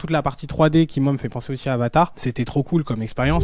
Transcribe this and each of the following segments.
toute la partie 3D qui moi me fait penser aussi à Avatar, c'était trop cool comme expérience.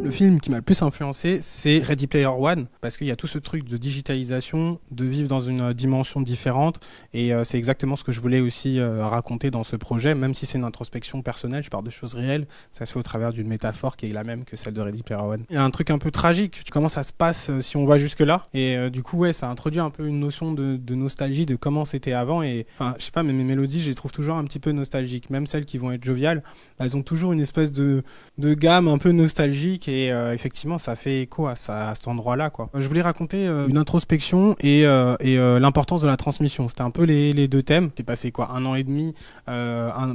Le film qui m'a le plus influencé, c'est Ready Player One, parce qu'il y a tout ce truc de digitalisation, de vivre dans une dimension différente, et c'est exactement ce que je voulais aussi raconter dans ce projet, même si c'est une introspection personnelle, je parle de choses réelles, ça se fait au travers d'une métaphore qui est la même que celle de Ready Player One. Il y a un truc un peu tragique, comment ça se passe si on va jusque-là, et du coup ouais, ça introduit un peu une notion de nostalgie, de comment c'était avant, et enfin je sais pas, mais mes mélodies, je les trouve toujours un petit peu nostalgiques, même celles qui vont être joviales, elles ont toujours une espèce de gamme un peu nostalgique, et effectivement ça fait écho à cet endroit-là, quoi. Je voulais raconter une introspection et l'importance de la transmission. C'était un peu les deux thèmes. C'est passé quoi, 1 an et demi,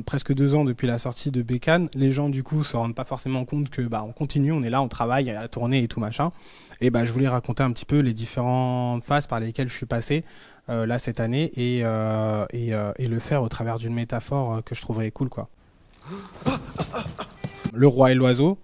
presque 2 ans depuis la sortie de Bécane. Les gens du coup se rendent pas forcément compte que on continue, on est là, on travaille à la tournée et tout machin. Et je voulais raconter un petit peu les différentes phases par lesquelles je suis passé là cette année et le faire au travers d'une métaphore que je trouverais cool, quoi. Le roi et l'oiseau.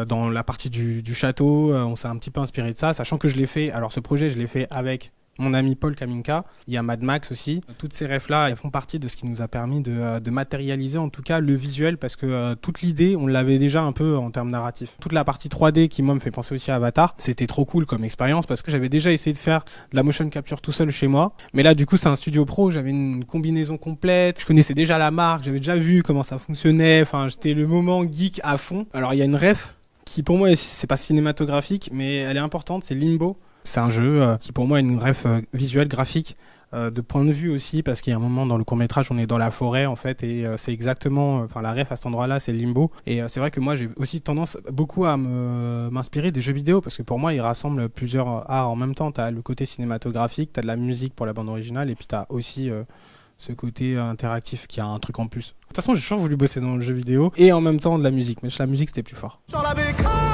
Dans la partie du château, on s'est un petit peu inspiré de ça, sachant que je l'ai fait, alors ce projet je l'ai fait avec mon ami Paul Kaminka, il y a Mad Max aussi. Toutes ces refs-là, elles font partie de ce qui nous a permis de matérialiser en tout cas le visuel, parce que toute l'idée, on l'avait déjà un peu en termes narratifs. Toute la partie 3D qui moi me fait penser aussi à Avatar, c'était trop cool comme expérience, parce que j'avais déjà essayé de faire de la motion capture tout seul chez moi, mais là du coup c'est un studio pro, j'avais une combinaison complète, je connaissais déjà la marque, j'avais déjà vu comment ça fonctionnait, enfin j'étais le moment geek à fond. Alors il y a une ref qui pour moi c'est pas cinématographique, mais elle est importante, c'est Limbo. C'est un jeu qui pour moi est une ref visuelle, graphique, de point de vue aussi, parce qu'il y a un moment dans le court-métrage on est dans la forêt en fait, et c'est exactement, la ref à cet endroit-là c'est Limbo. Et c'est vrai que moi j'ai aussi tendance beaucoup à m'inspirer des jeux vidéo, parce que pour moi ils rassemblent plusieurs arts en même temps. T'as le côté cinématographique, t'as de la musique pour la bande originale, et puis t'as aussi ce côté interactif qui a un truc en plus. De toute façon j'ai toujours voulu bosser dans le jeu vidéo et en même temps de la musique, mais la musique c'était plus fort. Dans la bécane